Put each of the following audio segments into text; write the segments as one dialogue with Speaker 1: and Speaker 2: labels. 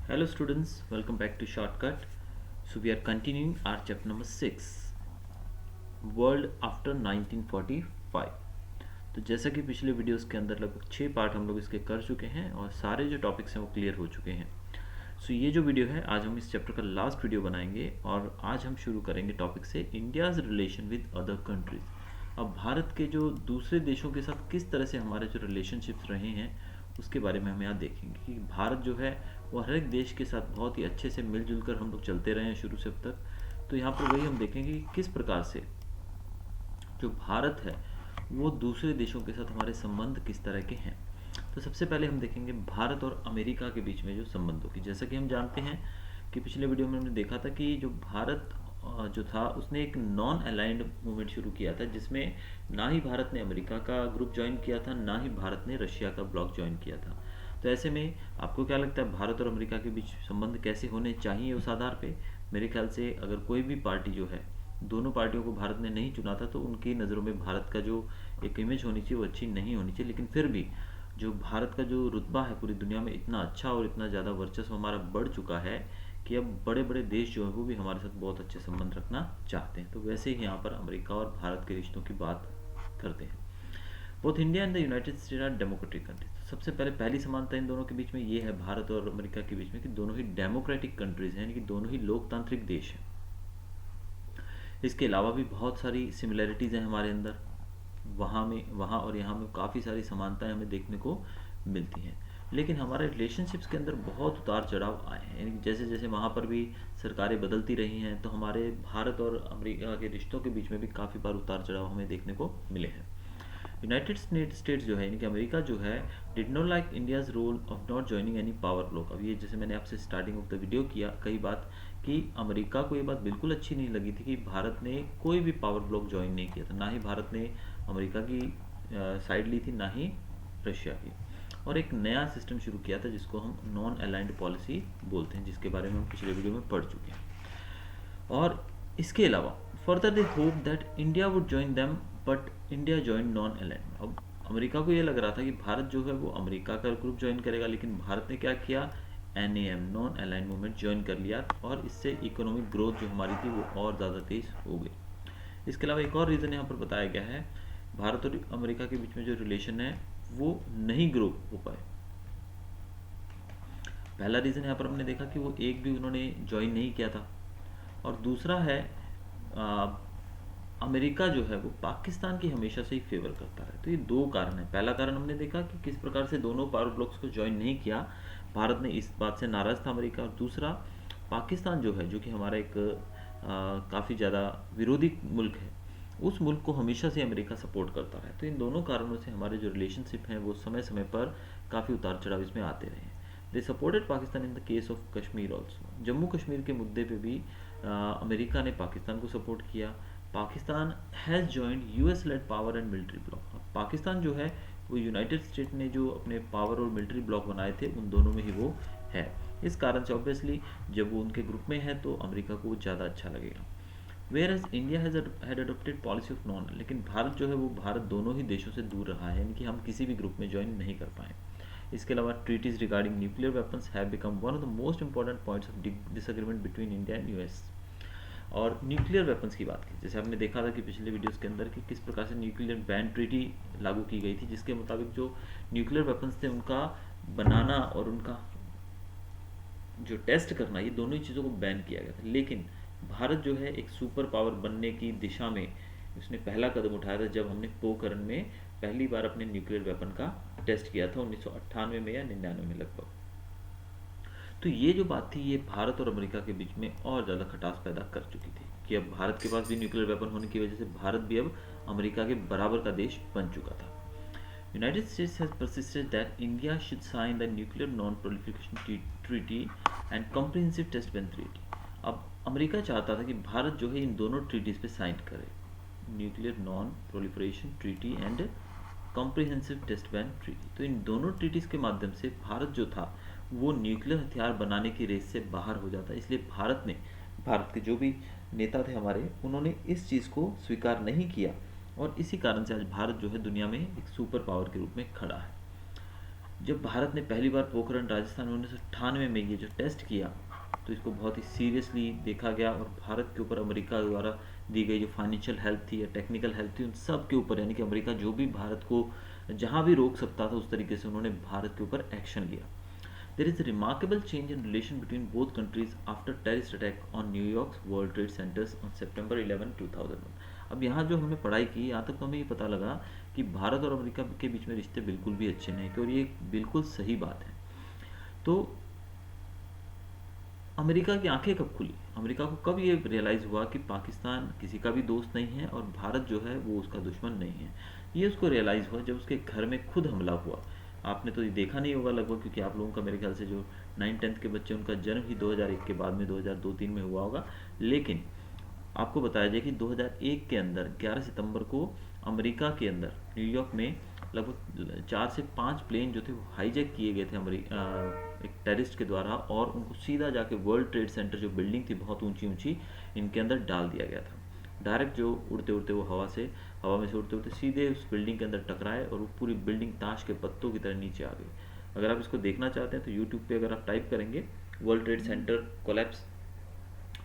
Speaker 1: Hello students, welcome back to Shortcut. So we are continuing our chapter number 6, World After 1945. तो जैसा कि पिछले videos के अंदर लगभग 6 पार्ट हम लोग इसके कर चुके हैं और सारे जो टॉपिक्स हैं वो क्लियर हो चुके हैं। सो ये जो वीडियो है आज हम इस चैप्टर का लास्ट वीडियो बनाएंगे और आज हम शुरू करेंगे टॉपिक से India's relation with other countries. अब भारत के जो दूसरे देशों के साथ किस तरह से हमारे जो रिलेशनशिप्स रहे हैं उसके बारे में हम यहाँ देखेंगे कि भारत जो है वो हर एक देश के साथ बहुत ही अच्छे से मिलजुल कर हम लोग चलते रहे हैं शुरू से अब तक। तो यहाँ पर वही हम देखेंगे कि किस प्रकार से जो भारत है वो दूसरे देशों के साथ हमारे संबंध किस तरह के हैं। तो सबसे पहले हम देखेंगे भारत और अमेरिका के बीच में जो संबंधों की। जैसा कि हम जानते हैं कि पिछले वीडियो में हमने देखा था कि जो भारत जो था उसने एक नॉन अलाइंड मूवमेंट शुरू किया था, जिसमें ना ही भारत ने अमेरिका का ग्रुप ज्वाइन किया था, ना ही भारत ने रशिया का ब्लॉक ज्वाइन किया था। तो ऐसे में आपको क्या लगता है भारत और अमेरिका के बीच संबंध कैसे होने चाहिए उस आधार पे? मेरे ख्याल से अगर कोई भी पार्टी जो है, दोनों पार्टियों को भारत ने नहीं चुना था तो उनकी नज़रों में भारत का जो एक इमेज होनी चाहिए वो अच्छी नहीं होनी चाहिए। लेकिन फिर भी जो भारत का जो रुतबा है पूरी दुनिया में इतना अच्छा और इतना ज़्यादा वर्चस्व हमारा बढ़ चुका है कि अब बड़े बड़े देश जो है वो भी हमारे साथ बहुत अच्छे संबंध रखना चाहते हैं। तो वैसे ही यहाँ पर अमेरिका और भारत के रिश्तों की बात करते हैं। Both India and the United State are democratic countries. सबसे पहले पहली समानता इन दोनों के बीच में ये है, भारत और अमेरिका के बीच में, कि दोनों ही डेमोक्रेटिक कंट्रीज हैं, यानी कि दोनों ही लोकतांत्रिक देश हैं। इसके अलावा भी बहुत सारी सिमिलैरिटीज़ हैं हमारे अंदर, वहाँ और यहाँ में काफ़ी सारी समानताएं हमें देखने को मिलती हैं। लेकिन हमारे रिलेशनशिप्स के अंदर बहुत उतार चढ़ाव आए हैं, यानी जैसे जैसे वहाँ पर भी सरकारें बदलती रही हैं तो हमारे भारत और अमेरिका के रिश्तों के बीच में भी काफ़ी बार उतार चढ़ाव हमें देखने को मिले हैं। यूनाइटेड स्टेट्स जो है यानी कि अमेरिका जो है did not like India's role of not joining any power bloc. अब ये जैसे मैंने आपसे स्टार्टिंग ऑफ द वीडियो किया कई बात कि अमेरिका को ये बात बिल्कुल अच्छी नहीं लगी थी कि भारत ने कोई भी पावर ब्लॉक ज्वाइन नहीं किया था, ना ही भारत ने अमेरिका की साइड ली थी, ना ही रशिया की, और एक नया सिस्टम शुरू किया था जिसको हम नॉन अलाइंड पॉलिसी बोलते हैं, जिसके बारे में हम पिछले वीडियो में पढ़ चुके हैं। और इसके अलावा further they hope that India would join them but India join non aligned. अब अमेरिका को ये लग रहा था कि भारत जो है वो अमेरिका का ग्रुप ज्वाइन करेगा, लेकिन भारत ने क्या किया, NAM non aligned movement join कर लिया और इससे इकोनॉमिक ग्रोथ जो हमारी थी वो और ज़्यादा तेज हो गई। इसके अलावा एक और रीज़न यहाँ पर बताया गया है, भारत और अमेरिका के बीच में जो रिलेशन है वो नहीं ग्रो हो पाए। पहला रीज़न यहाँ पर हमने देखा कि वो एक भी उन्होंने ज्वाइन नहीं किया था, और दूसरा है आ, अमेरिका जो है वो पाकिस्तान की हमेशा से ही फेवर करता है। तो ये दो कारण है। पहला कारण हमने देखा कि किस प्रकार से दोनों पावर ब्लॉक्स को ज्वाइन नहीं किया, भारत ने इस बात से नाराज़ था अमेरिका, और दूसरा पाकिस्तान जो है, जो कि हमारा एक काफ़ी ज़्यादा विरोधी मुल्क है, उस मुल्क को हमेशा से अमेरिका सपोर्ट करता है। तो इन दोनों कारणों से हमारे जो रिलेशनशिप हैं वो समय समय पर काफ़ी उतार चढ़ाव इसमें आते रहे हैं। They supported Pakistan in the case of Kashmir also. Jammu Kashmir के मुद्दे पे भी अमेरिका ने पाकिस्तान को सपोर्ट किया। Pakistan has joined US led power and military bloc. Pakistan जो है वो यूनाइटेड स्टेट ने जो अपने पावर और मिलिट्री ब्लॉक बनाए थे उन दोनों में ही वो है। इस कारण से ऑब्वियसली जब वो उनके ग्रुप में है तो अमेरिका को ज़्यादा अच्छा लगेगा। Whereas India had adopted policy of non. लेकिन भारत जो है वो भारत दोनों ही देशों से दूर रहा है, यानी कि हम किसी भी ग्रुप में ज्वाइन नहीं कर पाए। इसके अलावा treaties regarding nuclear weapons have become one of the most important points of disagreement between India and US। और न्यूक्लियर वेपन्स की बात की, जैसे आपने देखा था कि पिछले वीडियोस के अंदर कि किस प्रकार से न्यूक्लियर बैन ट्रीटी लागू की गई थी, जिसके मुताबिक जो न्यूक्लियर वेपन्स थे उनका बनाना और उनका जो टेस्ट करना, ये दोनों ही चीज़ों को बैन किया गया था। लेकिन भारत जो है एक सुपर पावर बनने की दिशा में उसने पहला कदम उठाया था जब हमने पोखरण में पहली बार अपने न्यूक्लियर वेपन का टेस्ट किया था 1998 में या 99 में लगभग। तो ये जो बात थी ये भारत और अमेरिका के बीच में और ज़्यादा खटास पैदा कर चुकी थी कि अब भारत के पास भी न्यूक्लियर वेपन होने की वजह से भारत भी अब अमेरिका के बराबर का देश बन चुका था। United States has persisted that India should sign the Nuclear Non-Proliferation Treaty and Comprehensive Test Ban Treaty। अब अमेरिका चाहता था कि भारत जो है इन दोनों ट्रीटीज़ पे साइन करे, nuclear non proliferation treaty and comprehensive test ban treaty. तो इन दोनों ट्रीटीज़ के माध्यम से भारत जो था वो न्यूक्लियर हथियार बनाने की रेस से बाहर हो जाता। इसलिए भारत के जो भी नेता थे हमारे, उन्होंने इस चीज़ को स्वीकार नहीं किया, और इसी कारण से आज भारत जो है दुनिया में एक सुपर पावर के रूप में खड़ा है। जब भारत ने पहली बार पोखरण राजस्थान में 1998 में ये जो टेस्ट किया, तो इसको बहुत ही सीरियसली देखा गया और भारत के ऊपर अमेरिका द्वारा दी गई जो फाइनेंशियल हेल्प थी या टेक्निकल हेल्प थी, उन सब के ऊपर, यानी कि अमेरिका जो भी भारत को जहाँ भी रोक सकता था उस तरीके से उन्होंने भारत के ऊपर एक्शन लिया। There is a remarkable change in relation between both countries after terrorist attack on New York's World Trade Centers on September 11, 2001। अब यहाँ जो हमने पढ़ाई की, यहाँ तक तो हमें ये पता लगा कि भारत और अमेरिका के बीच में रिश्ते बिल्कुल भी अच्छे नहीं थे, और ये बिल्कुल सही बात है। तो अमेरिका की आंखें कब खुली, अमेरिका को कब ये रियलाइज़ हुआ कि पाकिस्तान किसी का भी दोस्त नहीं है और भारत जो है वो उसका दुश्मन नहीं है। ये उसको रियलाइज़ हुआ जब उसके घर में खुद हमला हुआ। आपने तो ये देखा नहीं होगा लगभग, क्योंकि आप लोगों का मेरे ख्याल से जो 9th-10th के बच्चे, उनका जन्म ही 2001 के बाद में 2002-3 में हुआ होगा। लेकिन आपको बताया जाए कि 2001 के अंदर 11 सितंबर को अमेरिका के अंदर न्यूयॉर्क में लगभग 4 से 5 प्लेन जो थे वो हाईजैक किए गए थे एक टेररिस्ट के द्वारा, और उनको सीधा जाके वर्ल्ड ट्रेड सेंटर जो बिल्डिंग थी बहुत ऊंची ऊंची, इनके अंदर डाल दिया गया था। डायरेक्ट जो उड़ते उड़ते वो हवा में से उड़ते उड़ते सीधे उस बिल्डिंग के अंदर टकराए और वो पूरी बिल्डिंग ताश के पत्तों की तरह नीचे आ गई। अगर आप इसको देखना चाहते हैं तो यूट्यूब पे अगर आप टाइप करेंगे वर्ल्ड ट्रेड सेंटर कोलैप्स,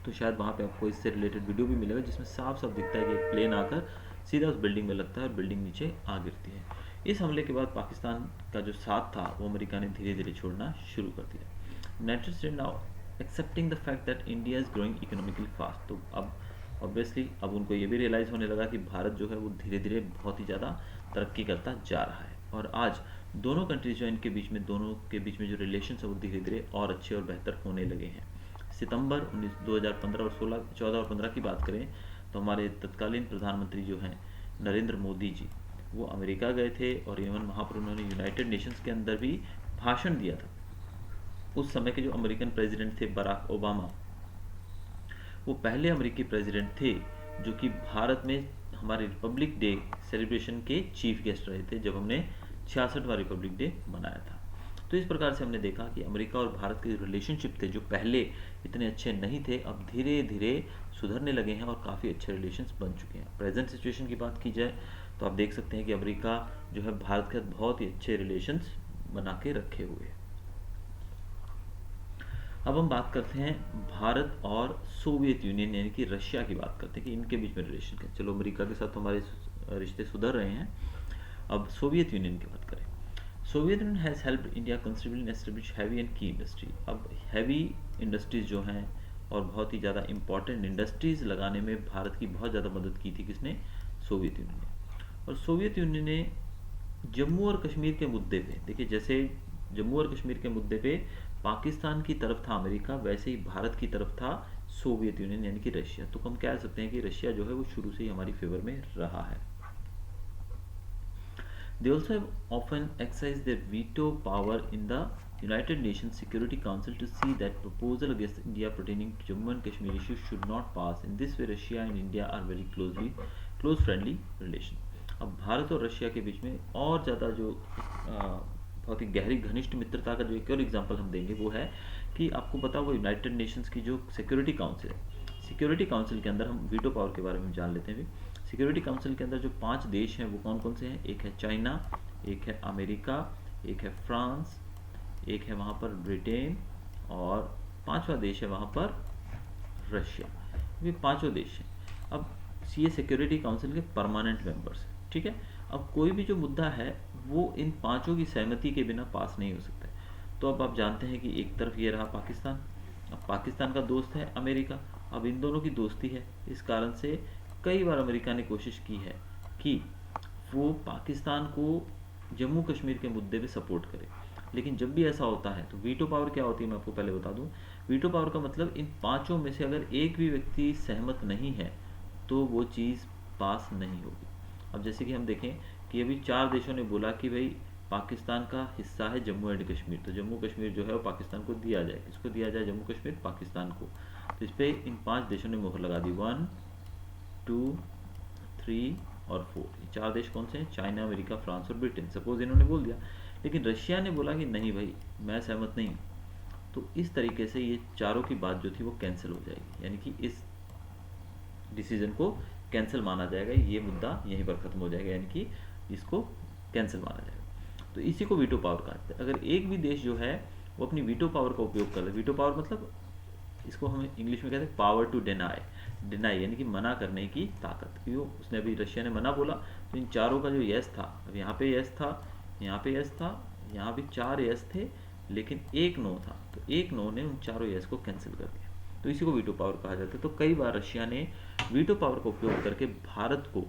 Speaker 1: तो शायद वहाँ पे आपको इससे रिलेटेड वीडियो भी मिलेगा, जिसमें साफ साफ दिखता है कि एक प्लेन आकर सीधा उस बिल्डिंग में लगता है और बिल्डिंग नीचे आ गिरती है। इस हमले के बाद पाकिस्तान का जो साथ था वो अमेरिका ने धीरे धीरे छोड़ना शुरू कर दिया। United state now accepting the fact that India is growing economically fast, तो अब ऑब्वियसली अब उनको ये भी रियलाइज़ होने लगा कि भारत जो है वो धीरे धीरे बहुत ही ज़्यादा तरक्की करता जा रहा है, और आज दोनों कंट्रीज जो इनके बीच में, दोनों के बीच में जो रिलेशन है वो धीरे धीरे और अच्छे और बेहतर होने लगे हैं। सितंबर 2015 और 14 और 15 की बात करें तो हमारे तत्कालीन प्रधानमंत्री जो हैं नरेंद्र मोदी जी, वो अमेरिका गए थे और इवन वहाँ पर उन्होंने यूनाइटेड नेशंस के अंदर भी भाषण दिया था। उस समय के जो अमेरिकन प्रेसिडेंट थे बराक ओबामा, वो पहले अमेरिकी प्रेसिडेंट थे जो कि भारत में हमारे रिपब्लिक डे सेलिब्रेशन के चीफ गेस्ट रहे थे, जब हमने 66वां रिपब्लिक डे मनाया था। तो इस प्रकार से हमने देखा कि अमेरिका और भारत के रिलेशनशिप थे जो पहले इतने अच्छे नहीं थे, अब धीरे धीरे सुधरने लगे हैं और काफ़ी अच्छे रिलेशंस बन चुके हैं। प्रेजेंट सिचुएशन की बात की जाए तो आप देख सकते हैं कि अमेरिका जो है भारत के साथ बहुत ही अच्छे रिलेशंस बना के रखे हुए हैं। अब हम बात करते हैं भारत और सोवियत यूनियन यानी कि रशिया की बात करते हैं कि इनके बीच में रिलेशन क्या। चलो अमेरिका के साथ हमारे रिश्ते सुधर रहे हैं, अब सोवियत यूनियन की बात करें। Soviet union has helped India considerably in establish heavy and की इंडस्ट्री। अब हैवी इंडस्ट्रीज़ जो हैं और बहुत ही ज़्यादा इंपॉर्टेंट इंडस्ट्रीज़ लगाने में भारत की बहुत ज़्यादा मदद की थी किसने, सोवियत यूनियन ने। और सोवियत यूनियन ने जम्मू और कश्मीर के मुद्दे पे, देखिए जैसे जम्मू और कश्मीर के मुद्दे पे पाकिस्तान की तरफ था अमेरिका, वैसे ही भारत की तरफ था सोवियत यूनियन यानी कि रशिया। तो हम कह सकते हैं कि रशिया जो है वो शुरू से ही हमारी फेवर में रहा है। They also have often exercised their veto power in the United Nations Security Council to see that proposal against India pertaining to Jammu and Kashmir issues should not pass. In this way, Russia and India are very close friendly relation. अब भारत और Russia के बीच में और ज़्यादा जो बहुत ही गहरी घनिष्ठ मित्रता का जो एक और एग्जांपल हम देंगे वो है कि आपको पता होगा यूनाइटेड नेशंस की जो सिक्योरिटी काउंसिल है, सिक्योरिटी काउंसिल के अंदर हम वीटो पावर के बारे में जान लेते हैं। सिक्योरिटी काउंसिल के अंदर जो 5 देश हैं वो कौन कौन से हैं, एक है चाइना, एक है अमेरिका, एक है फ्रांस, एक है वहाँ पर ब्रिटेन, और 5वां देश है वहाँ पर रशिया। ये 5 देश हैं। अब ये सिक्योरिटी काउंसिल के परमानेंट मेंबर्स हैं, ठीक है। अब कोई भी जो मुद्दा है वो इन 5 की सहमति के बिना पास नहीं हो सकता है। तो अब आप जानते हैं कि एक तरफ ये रहा पाकिस्तान, अब पाकिस्तान का दोस्त है अमेरिका, अब इन दोनों की दोस्ती है, इस कारण से कई बार अमेरिका ने कोशिश की है कि वो पाकिस्तान को जम्मू कश्मीर के मुद्दे पे सपोर्ट करे। लेकिन जब भी ऐसा होता है तो वीटो पावर क्या होती है मैं आपको पहले बता दूं। वीटो पावर का मतलब इन 5 में से अगर एक भी व्यक्ति सहमत नहीं है तो वो चीज़ पास नहीं होगी। अब जैसे कि हम देखें कि अभी 4 देशों ने बोला कि भाई पाकिस्तान का हिस्सा है जम्मू एंड कश्मीर, तो जम्मू कश्मीर जो है वो पाकिस्तान को दिया जाए। किसको दिया जाए, जम्मू कश्मीर पाकिस्तान को। तो इस पर इन 5 देशों ने मोहर लगा दी, 1, 2, 3 और 4। ये 4 देश कौन से हैं, चाइना, अमेरिका, फ्रांस और ब्रिटेन। सपोज इन्होंने बोल दिया, लेकिन रशिया ने बोला कि नहीं भाई मैं सहमत नहीं, तो इस तरीके से ये चारों की बात जो थी वो कैंसिल हो जाएगी, यानी कि इस डिसीजन को कैंसिल माना जाएगा, ये मुद्दा यहीं पर ख़त्म हो जाएगा, यानी कि इसको कैंसिल माना जाएगा। तो इसी को वीटो पावर कहा जाता है। अगर एक भी देश जो है वो अपनी वीटो पावर का उपयोग कर ले, वीटो पावर मतलब इसको हम इंग्लिश में कहते हैं पावर टू डिनाई, डिनाई यानी कि मना करने की ताकत। क्यों, उसने अभी रशिया ने मना बोला तो इन चारों का जो यस था, अब यहाँ पे यस था, यहाँ पे यस था, यहाँ भी 4 यस थे, लेकिन एक नो था, तो एक नो ने उन चारों यस को कैंसिल कर दिया, तो इसी को वीटो पावर कहा जाता है। तो कई बार रशिया ने वीटो पावर का उपयोग करके भारत को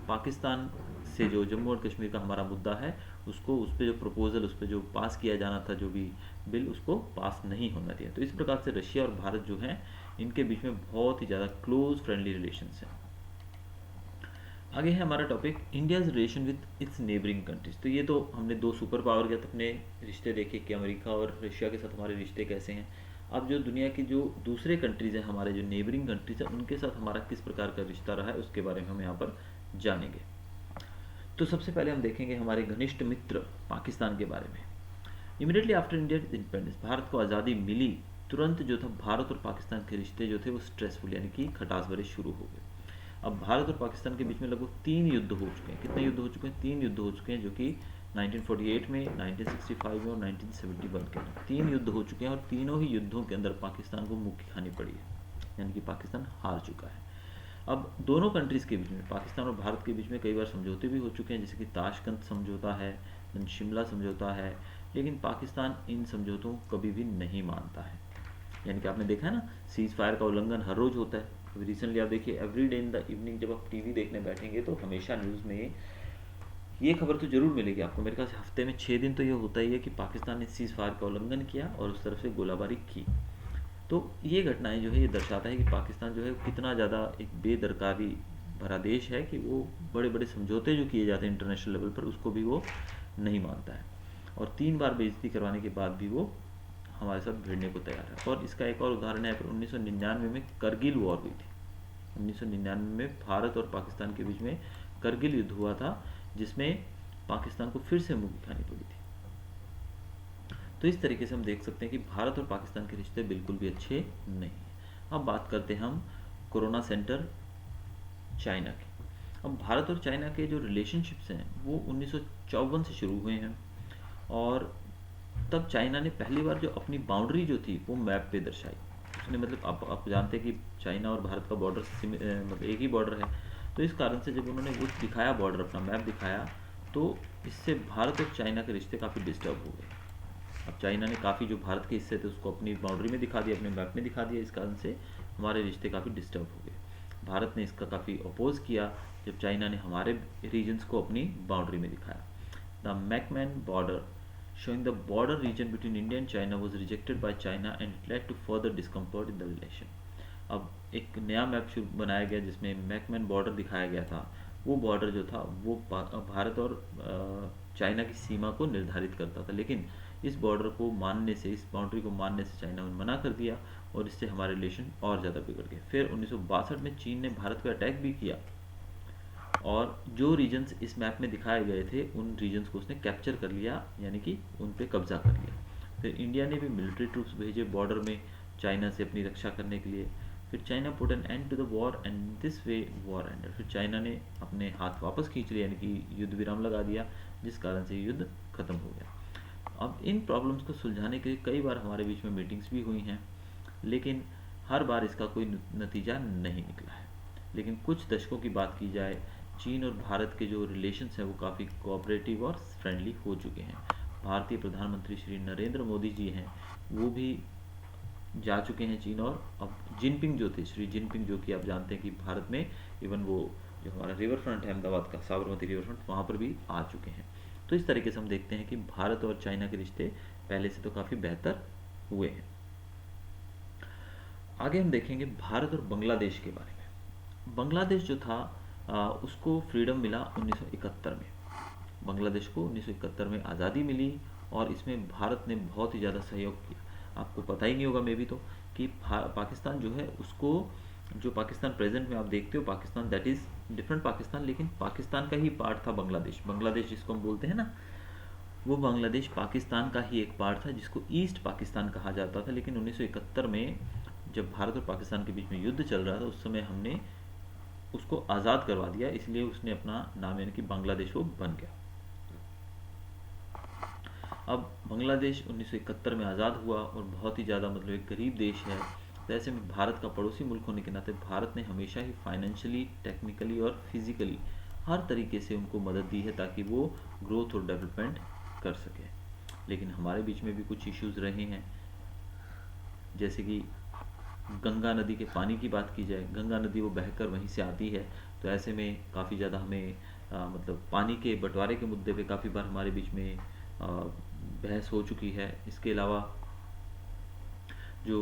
Speaker 1: पाकिस्तान से जो जम्मू और कश्मीर का हमारा मुद्दा है उसको, उस पर जो प्रपोजल, उस पर जो पास किया जाना था जो भी बिल, उसको पास नहीं होना दिया। तो इस प्रकार से रशिया और भारत जो हैं इनके बीच में बहुत ही ज़्यादा क्लोज फ्रेंडली रिलेशंस हैं। आगे है हमारा topic India's relation with its neighbouring countries. तो ये तो हमने दो सुपर पावर के अपने रिश्ते देखे कि अमेरिका और रशिया के साथ हमारे रिश्ते कैसे हैं। अब जो दुनिया की जो दूसरे कंट्रीज़ हैं, हमारे जो नेबरिंग कंट्रीज़ हैं, उनके साथ हमारा किस प्रकार का रिश्ता रहा है उसके बारे में हम यहाँ पर जानेंगे। तो सबसे पहले हम देखेंगे हमारे घनिष्ठ मित्र पाकिस्तान के बारे में। Immediately after India independence, Bharat को आज़ादी मिली तुरंत जो था भारत और पाकिस्तान के रिश्ते जो थे वो स्ट्रेसफुल यानी कि खटास भरे शुरू हो गए। अब भारत और पाकिस्तान के बीच में लगभग 3 युद्ध हो चुके हैं। कितने युद्ध हो चुके हैं? 3 युद्ध हो चुके हैं, जो कि 1948 में, 1965 में और 1971 के अंदर 3 युद्ध हो चुके हैं, और तीनों ही युद्धों के अंदर पाकिस्तान को मुक्की खानी पड़ी है, यानी कि पाकिस्तान हार चुका है। अब दोनों कंट्रीज़ के बीच में, पाकिस्तान और भारत के बीच में कई बार समझौते भी हो चुके हैं, जैसे कि ताशकंद समझौता है, शिमला समझौता है, लेकिन पाकिस्तान इन समझौतों को कभी भी नहीं मानता है। यानी कि आपने देखा है ना, सीज़ फायर का उल्लंघन हर रोज़ होता है। अभी रिसेंटली आप देखिए, every day in the evening जब आप टीवी देखने बैठेंगे तो हमेशा न्यूज़ में ये खबर तो जरूर मिलेगी आपको, मेरे ख्याल से हफ्ते में 6 दिन तो ये होता ही है कि पाकिस्तान ने सीज़ फायर का उल्लंघन किया और उस तरफ से गोलाबारी की। तो ये घटनाएं जो है ये दर्शाता है कि पाकिस्तान जो है कितना ज़्यादा एक बेदरकारी भरा देश है, कि वो बड़े बड़े समझौते जो किए जाते हैं इंटरनेशनल लेवल पर उसको भी वो नहीं मानता है, और 3 बार बेइज्जती करवाने के बाद भी वो हमारे साथ भिड़ने को तैयार है। और इसका एक और उदाहरण है, फिर 1999 में करगिल वॉर हुई थी। 1999 में भारत और पाकिस्तान के बीच में करगिल युद्ध हुआ था, जिसमें पाकिस्तान को फिर से मुक्की खानी पड़ी थी। तो इस तरीके से हम देख सकते हैं कि भारत और पाकिस्तान के रिश्ते बिल्कुल भी अच्छे नहीं हैं। अब बात करते हैं हम कोरोना सेंटर चाइना की। अब भारत और चाइना के जो रिलेशनशिप्स हैं वो 1954 से शुरू हुए हैं, और तब चाइना ने पहली बार जो अपनी बाउंड्री जो थी वो मैप पे दर्शाई। उसने मतलब आप जानते हैं कि चाइना और भारत का बॉर्डर मतलब एक ही बॉर्डर है, तो इस कारण से जब उन्होंने वो दिखाया, बॉर्डर अपना मैप दिखाया, तो इससे भारत और चाइना के रिश्ते काफ़ी डिस्टर्ब हो गए। अब चाइना ने काफ़ी जो भारत के हिस्से थे उसको अपनी बाउंड्री में दिखा दिया, अपने मैप में दिखा दिया, इस कारण से हमारे रिश्ते काफ़ी डिस्टर्ब हो गए। भारत ने इसका काफ़ी अपोज किया जब चाइना ने हमारे रीजन्स को अपनी बाउंड्री में दिखाया। The McMahon border showing the border region between India and China was rejected by China and it led to further discomfort in the relation। अब एक नया मैप बनाया गया जिसमें मैकमैन बॉर्डर दिखाया गया था। वो बॉर्डर जो था वो भारत और चाइना की सीमा को निर्धारित करता था, लेकिन इस बॉर्डर को मानने से, इस बाउंड्री को मानने से चाइना ने मना कर दिया, और इससे हमारे रिलेशन और ज़्यादा बिगड़ गए। फिर 1962 में चीन ने भारत पर अटैक भी किया, और जो रीजन्स इस मैप में दिखाए गए थे उन रीजन्स को उसने कैप्चर कर लिया, यानी कि उन पे कब्जा कर लिया। फिर इंडिया ने भी मिलिट्री ट्रूप्स भेजे बॉर्डर में चाइना से अपनी रक्षा करने के लिए। फिर China put an end to the war and this way war ended. फिर चाइना ने अपने हाथ वापस खींच लिया, यानी कि युद्ध विराम लगा दिया, जिस कारण से युद्ध खत्म हो गया। अब इन प्रॉब्लम्स को सुलझाने के लिए कई बार हमारे बीच में मीटिंग्स भी हुई हैं, लेकिन हर बार इसका कोई नतीजा नहीं निकला है। लेकिन कुछ दशकों की बात की जाए, चीन और भारत के जो रिलेशंस हैं वो काफ़ी कोऑपरेटिव और फ्रेंडली हो चुके हैं। भारतीय प्रधानमंत्री श्री नरेंद्र मोदी जी हैं, वो भी जा चुके हैं चीन, और अब जिनपिंग जो थे, श्री जिनपिंग, जो कि आप जानते हैं कि भारत में इवन वो जो हमारा रिवर फ्रंट है अहमदाबाद का, साबरमती रिवर फ्रंट, वहाँ पर भी आ चुके हैं। तो इस तरीके से हम देखते हैं कि भारत और चाइना के रिश्ते पहले से तो काफ़ी बेहतर हुए हैं। आगे हम देखेंगे भारत और बांग्लादेश के बारे में। बांग्लादेश जो था उसको फ्रीडम मिला 1971 में। बांग्लादेश को 1971 में आज़ादी मिली, और इसमें भारत ने बहुत ही ज़्यादा सहयोग किया। आपको पता ही नहीं होगा मे भी तो, कि पाकिस्तान जो है उसको, जो पाकिस्तान प्रेजेंट में आप देखते हो, Pakistan that is different Pakistan, लेकिन पाकिस्तान का ही पार्ट था बांग्लादेश। बांग्लादेश जिसको हम बोलते हैं ना, वो बांग्लादेश पाकिस्तान का ही एक पार्ट था, जिसको ईस्ट पाकिस्तान कहा जाता था। लेकिन 1971 में जब भारत और पाकिस्तान के बीच में युद्ध चल रहा था, उस समय हमने उसको आज़ाद करवा दिया, इसलिए उसने अपना नाम यानी कि बांग्लादेश वो बन गया। अब बांग्लादेश 1971 में आज़ाद हुआ और बहुत ही ज़्यादा मतलब एक गरीब देश है, तो ऐसे में भारत का पड़ोसी मुल्क होने के नाते भारत ने हमेशा ही फाइनेंशियली, टेक्निकली और फिजिकली हर तरीके से उनको मदद दी है ताकि वो ग्रोथ और डेवलपमेंट कर सके। लेकिन हमारे बीच में भी कुछ इश्यूज़ रहे हैं, जैसे कि गंगा नदी के पानी की बात की जाए, गंगा नदी वो बहकर वहीं से आती है, तो ऐसे में काफ़ी ज़्यादा हमें मतलब पानी के बंटवारे के मुद्दे पे काफ़ी बार हमारे बीच में बहस हो चुकी है। इसके अलावा जो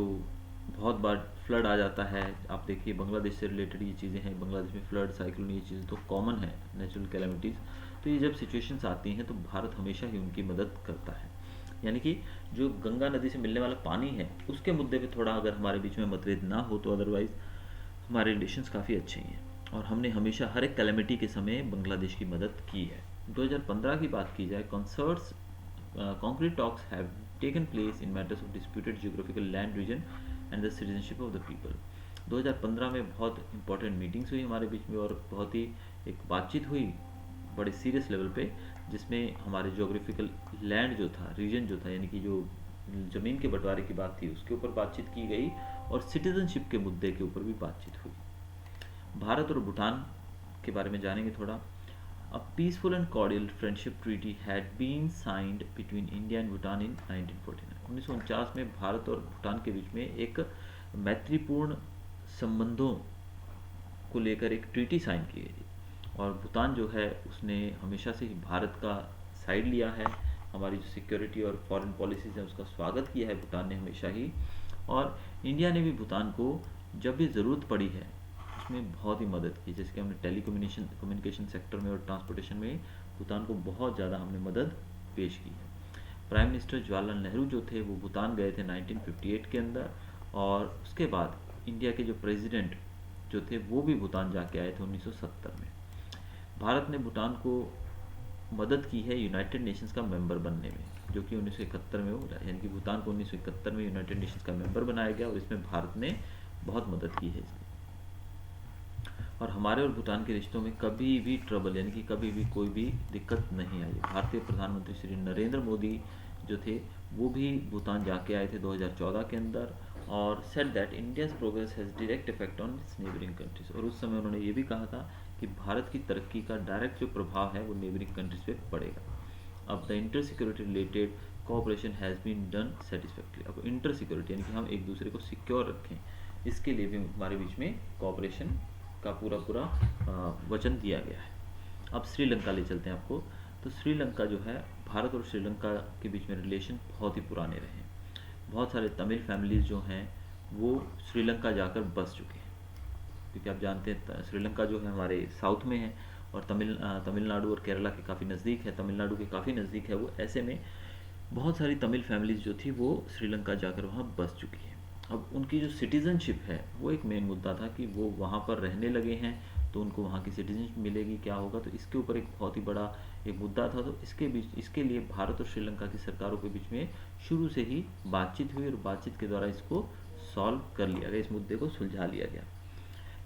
Speaker 1: बहुत बार फ्लड आ जाता है, आप देखिए बांग्लादेश से रिलेटेड ये चीज़ें हैं, बांग्लादेश में फ्लड, साइक्लोन, ये चीज़ें तो कॉमन है, नेचुरल कैलेमिटीज़। तो ये जब सिचुएशंस आती हैं तो भारत हमेशा ही उनकी मदद करता है। यानी कि जो गंगा नदी से मिलने वाला पानी है उसके मुद्दे पे थोड़ा अगर हमारे बीच में मतभेद ना हो तो अदरवाइज़ हमारे रिलेशंस काफ़ी अच्छे ही हैं और हमने हमेशा हर एक कैलेमिटी के समय बांग्लादेश की मदद की है। 2015 की बात की जाए, concerts concrete talks have taken place in matters of disputed geographical land region and the citizenship of the people। 2015 में बहुत इंपॉर्टेंट मीटिंग्स हुई हमारे बीच में और बहुत ही एक बातचीत हुई बड़े सीरियस लेवल पे, जिसमें हमारे जोग्राफिकल लैंड जो था, रीजन जो था, यानी कि जो ज़मीन के बंटवारे की बात थी उसके ऊपर बातचीत की गई और सिटीजनशिप के मुद्दे के ऊपर भी बातचीत हुई। भारत और भूटान के बारे में जानेंगे थोड़ा। A peaceful and cordial friendship treaty had been signed between India and Bhutan in 1949। 1949 में भारत और भूटान के बीच में एक मैत्रीपूर्ण संबंधों को लेकर एक ट्रीटी साइन की गई थी और भूटान जो है उसने हमेशा से ही भारत का साइड लिया है। हमारी जो सिक्योरिटी और फॉरेन पॉलिसीज़ हैं उसका स्वागत किया है भूटान ने हमेशा ही, और इंडिया ने भी भूटान को जब भी ज़रूरत पड़ी है उसमें बहुत ही मदद की। जैसे कि हमने कम्युनिकेशन सेक्टर में और ट्रांसपोर्टेशन में भूटान को बहुत ज़्यादा हमने मदद पेश की है। प्राइम मिनिस्टर जवाहरलाल नेहरू जो थे वो भूटान गए थे 1958 के अंदर, और उसके बाद इंडिया के जो प्रेसिडेंट जो थे वो भी भूटान जाके आए थे 1970 में। भारत ने भूटान को मदद की है यूनाइटेड नेशंस का मेंबर बनने में, जो कि 1971 में हो रहा है, यानी कि भूटान को 1971 में यूनाइटेड नेशंस का मेंबर बनाया गया और इसमें भारत ने बहुत मदद की है इसमें। और हमारे और भूटान के रिश्तों में कभी भी ट्रबल, यानी कि कभी भी कोई भी दिक्कत नहीं आई। भारतीय प्रधानमंत्री श्री नरेंद्र मोदी जो थे वो भी भूटान जाके आए थे 2014 के अंदर और said that India's progress has direct effect on it's neighbouring countries. और उस समय उन्होंने ये भी कहा था कि भारत की तरक्की का डायरेक्ट जो प्रभाव है वो नेबरिंग कंट्रीज पे पड़ेगा। अब the inter security related cooperation has been done satisfactory. अब इंटर सिक्योरिटी यानी कि हम एक दूसरे को सिक्योर रखें, इसके लिए भी हमारे बीच में कोऑपरेशन का पूरा पूरा वचन दिया गया है। अब श्रीलंका ले चलते हैं आपको। तो श्रीलंका जो है, भारत और श्रीलंका के बीच में रिलेशन बहुत ही पुराने रहे हैं। बहुत सारे तमिल फैमिलीज़ जो हैं वो श्रीलंका जाकर बस चुके हैं, क्योंकि आप जानते हैं श्रीलंका जो है हमारे साउथ में है और तमिलनाडु और केरला के काफ़ी नज़दीक है, तमिलनाडु के काफ़ी नज़दीक है वो। ऐसे में बहुत सारी तमिल फैमिलीज़ जो थी वो श्रीलंका जाकर वहाँ बस चुकी है। अब उनकी जो सिटीज़नशिप है वो एक मेन मुद्दा था कि वो वहाँ पर रहने लगे हैं तो उनको वहाँ की सिटीजनशिप मिलेगी, क्या होगा, तो इसके ऊपर एक बहुत ही बड़ा एक मुद्दा था। तो इसके लिए भारत और श्रीलंका की सरकारों के बीच में शुरू से ही बातचीत हुई और बातचीत के द्वारा इसको सॉल्व कर लिया गया, इस मुद्दे को सुलझा लिया गया।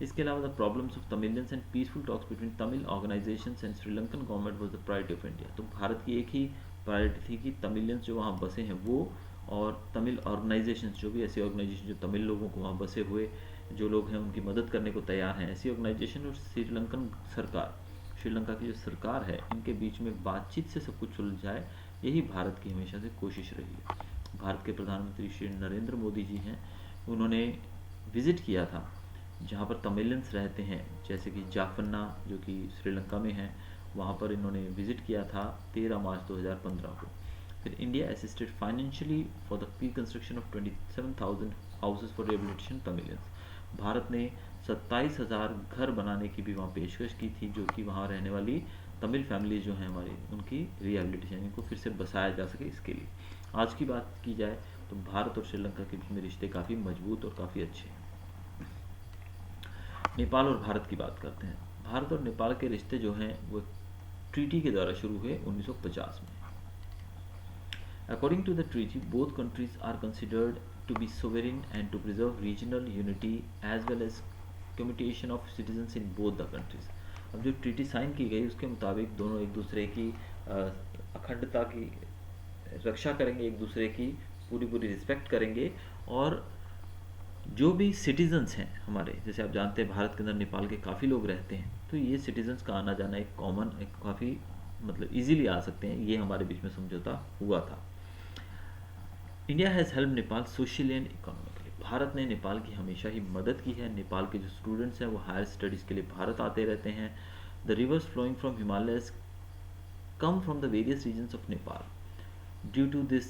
Speaker 1: इसके अलावा the problems of Tamilians and peaceful talks between Tamil organisations and Sri Lankan government was the priority of India. तो भारत की एक ही प्रायोरिटी थी कि तमिलियंस जो वहाँ बसे हैं वो और तमिल ऑर्गेनाइजेशंस, जो भी ऐसी ऑर्गेनाइजेशन जो तमिल लोगों को वहाँ बसे हुए जो लोग हैं उनकी मदद करने को तैयार हैं, ऐसी ऑर्गेनाइजेशन और श्रीलंकन सरकार, श्रीलंका की जो सरकार है, इनके बीच में बातचीत से सब कुछ सुलझ जाए, यही भारत की हमेशा से कोशिश रही है। भारत के प्रधानमंत्री श्री नरेंद्र मोदी जी हैं, उन्होंने विज़िट किया था जहाँ पर तमिलियंस रहते हैं, जैसे कि जाफना जो कि श्रीलंका में है, वहाँ पर इन्होंने विज़िट किया था 13 मार्च 2015 को। फिर India assisted financially for the reconstruction of 27,000 houses for rehabilitation Tamilians. Bharat ने 27,000 घर बनाने की भी वहाँ पेशकश की थी, जो कि वहाँ रहने वाली तमिल फैमिलीज जो हैं हमारी, उनकी रिहेबिलिटेशन, इनको फिर से बसाया जा सके, इसके लिए। आज की बात की जाए तो भारत और श्रीलंका के बीच में रिश्ते काफ़ी मजबूत और काफ़ी अच्छे हैं। नेपाल और भारत की बात करते हैं। भारत और नेपाल के रिश्ते जो हैं वो ट्रीटी के द्वारा शुरू हुए 1950 में। According to the treaty, both countries are considered to be sovereign and to preserve regional unity as well as commutation of citizens in both the countries। अब जो ट्रीटी साइन की गई उसके मुताबिक दोनों एक दूसरे की अखंडता की रक्षा करेंगे एक दूसरे की, पूरी पूरी रिस्पेक्ट करेंगे। और जो भी सिटीजन्स हैं हमारे, जैसे आप जानते हैं भारत के अंदर नेपाल के काफ़ी लोग रहते हैं, तो ये सिटीजन्स का आना जाना एक कॉमन, एक काफ़ी मतलब इजीली आ सकते हैं, ये हमारे बीच में समझौता हुआ था। India has help Nepal socially and economically. Bharat ने नेपाल की हमेशा ही मदद की है। नेपाल के जो स्टूडेंट्स हैं वो हायर स्टडीज़ के लिए भारत आते रहते हैं। The rivers flowing from Himalayas come from the various regions of Nepal. Due to this,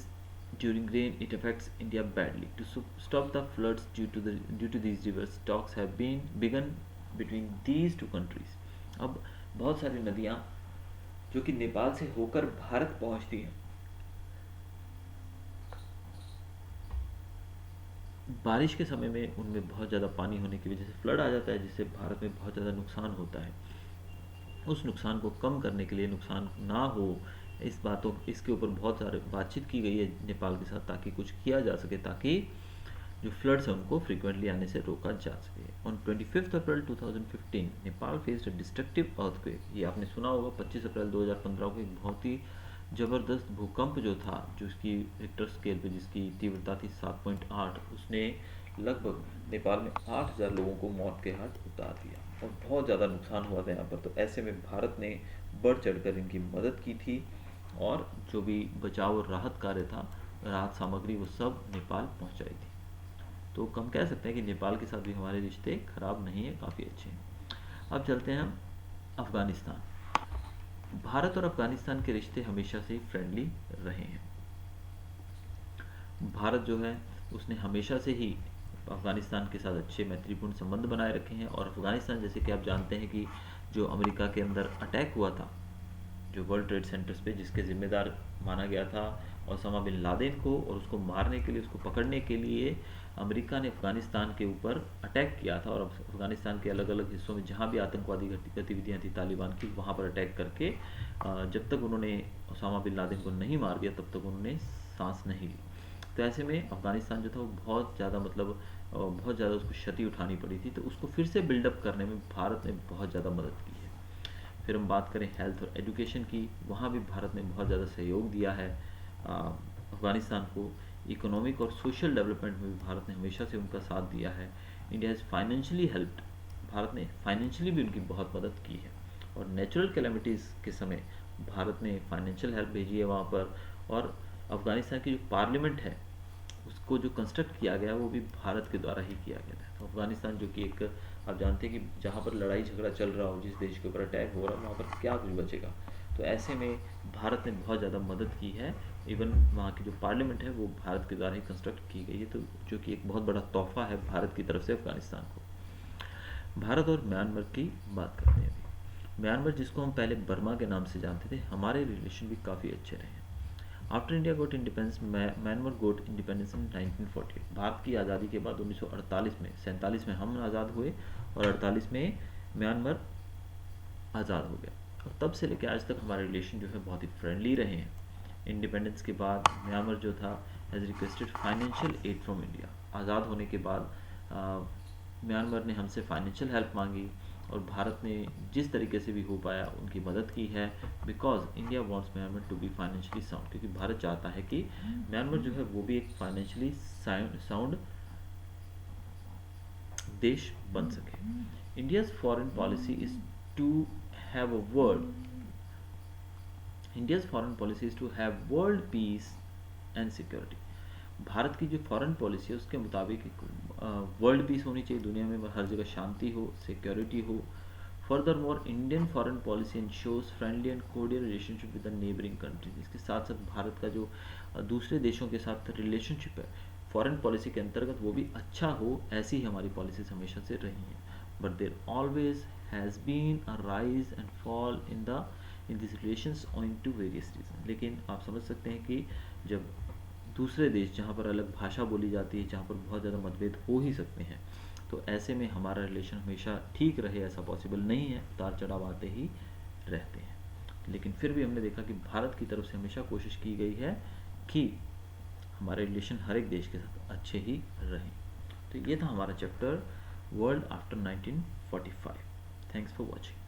Speaker 1: during rain, it affects India badly. To stop the floods due to these rivers, talks have been begun between these two countries. अब बहुत सारी नदियाँ जो कि नेपाल से होकर भारत पहुँचती हैं, बारिश के समय में उनमें बहुत ज़्यादा पानी होने की वजह से फ्लड आ जाता है, जिससे भारत में बहुत ज़्यादा नुकसान होता है। उस नुकसान को कम करने के लिए, नुकसान ना हो इसके ऊपर बहुत सारे बातचीत की गई है नेपाल के साथ, ताकि कुछ किया जा सके, ताकि जो फ्लड्स हैं उनको फ्रीक्वेंटली आने से रोका जा सके। On 25 April 2015 Nepal faced a destructive earthquake. ये आपने सुना होगा, 25 अप्रैल 2015 को एक बहुत ही ज़बरदस्त भूकंप जो था, जो इसकी रिक्टर स्केल पे जिसकी तीव्रता थी 7.8, उसने लगभग नेपाल में 8,000 लोगों को मौत के घाट उतार दिया और बहुत ज़्यादा नुकसान हुआ था यहाँ पर। तो ऐसे में भारत ने बढ़ चढ़कर इनकी मदद की थी, और जो भी बचाव और राहत कार्य था, राहत सामग्री, वो सब नेपाल पहुँचाई थी। तो हम कह सकते हैं कि नेपाल के साथ भी हमारे रिश्ते खराब नहीं है, काफ़ी अच्छे हैं। अब चलते हैं हम अफ़गानिस्तान। भारत और अफ़गानिस्तान के रिश्ते हमेशा से फ्रेंडली रहे हैं। भारत जो है उसने हमेशा से ही अफ़गानिस्तान के साथ अच्छे मैत्रीपूर्ण संबंध बनाए रखे हैं। और अफ़गानिस्तान, जैसे कि आप जानते हैं कि जो अमेरिका के अंदर अटैक हुआ था, जो वर्ल्ड ट्रेड सेंटर्स पे, जिसके ज़िम्मेदार माना गया था ओसामा बिन लादेन को, और उसको मारने के लिए, उसको पकड़ने के लिए अमेरिका ने अफ़गानिस्तान के ऊपर अटैक किया था। और अफ़गानिस्तान के अलग अलग हिस्सों में जहाँ भी आतंकवादी गतिविधियाँ थी तालिबान की, वहाँ पर अटैक करके जब तक उन्होंने ओसामा बिन लादेन को नहीं मार दिया, तब तक उन्होंने सांस नहीं ली। तो ऐसे में अफ़गानिस्तान जो था वो बहुत ज़्यादा बहुत ज़्यादा उसको क्षति उठानी पड़ी थी। तो उसको फिर से बिल्डअप करने में भारत ने बहुत ज़्यादा मदद की है। फिर हम बात करें हेल्थ और एजुकेशन की, वहाँ भी भारत ने बहुत ज़्यादा सहयोग दिया है अफ़गानिस्तान को। इकोनॉमिक और सोशल डेवलपमेंट में भी भारत ने हमेशा से उनका साथ दिया है। India has financially helped, Bharat ने फाइनेंशियली भी उनकी बहुत मदद की है। और नेचुरल कैलेमिटीज़ के समय भारत ने फाइनेंशियल हेल्प भेजी है वहाँ पर। और अफ़गानिस्तान की जो पार्लियामेंट है, उसको जो कंस्ट्रक्ट किया गया वो भी भारत के द्वारा ही किया गया था। तो अफ़गानिस्तान जो कि एक, आप जानते हैं कि जहाँ पर लड़ाई झगड़ा चल रहा हो, जिस देश के ऊपर अटैक हो रहा हो, वहाँ पर क्या कुछ बचेगा। तो ऐसे में भारत ने बहुत ज़्यादा मदद की है। इवन वहाँ की जो पार्लियामेंट है वो भारत के द्वारा ही कंस्ट्रक्ट की गई है, तो जो कि एक बहुत बड़ा तोहफा है भारत की तरफ से अफ़गानिस्तान को। भारत और म्यांमार की बात करते हैं अभी। म्यांमार, जिसको हम पहले बर्मा के नाम से जानते थे, हमारे रिलेशन भी काफ़ी अच्छे रहे हैं। After India got independence, Myanmar got independence in 1948। Bharat की आज़ादी के बाद 1948 में, 47 में हम आज़ाद हुए और 48 में म्यांमार आज़ाद हो गया। और तब से लेकर आज तक हमारे रिलेशन जो है बहुत ही फ्रेंडली रहे हैं। इंडिपेंडेंस के बाद म्यांमार जो था has requested financial aid from India. आज़ाद होने के बाद म्यांमार ने हमसे फाइनेंशियल हेल्प मांगी, और भारत ने जिस तरीके से भी हो पाया उनकी मदद की है। Because India wants Myanmar to be financially sound, क्योंकि भारत चाहता है कि म्यांमार जो है वो भी एक फाइनेंशियली साउंड देश बन सके। India's foreign policy is to have a world India's foreign policy is to have world peace and security. Bharat की जो फॉरेन पॉलिसी है उसके मुताबिक वर्ल्ड पीस होनी चाहिए, दुनिया में हर जगह शांति हो, सिक्योरिटी हो। Furthermore, Indian foreign policy ensures friendly and cordial relationship with the neighbouring countries. इसके साथ साथ भारत का जो दूसरे देशों के साथ रिलेशनशिप है फॉरेन पॉलिसी के अंतर्गत, वो भी अच्छा हो, ऐसी ही हमारी पॉलिसीज हमेशा से रही हैं। But there always has been a rise and fall in this relations owing to various reason. लेकिन आप समझ सकते हैं कि जब दूसरे देश, जहाँ पर अलग भाषा बोली जाती है, जहाँ पर बहुत ज़्यादा मतभेद हो ही सकते हैं, तो ऐसे में हमारा रिलेशन हमेशा ठीक रहे ऐसा पॉसिबल नहीं है, उतार चढ़ाव आते ही रहते हैं। लेकिन फिर भी हमने देखा कि भारत की तरफ से हमेशा कोशिश की गई है कि हमारे रिलेशन हर एक देश के साथ अच्छे ही रहें। तो ये था हमारा chapter world after 1945। Thanks for watching.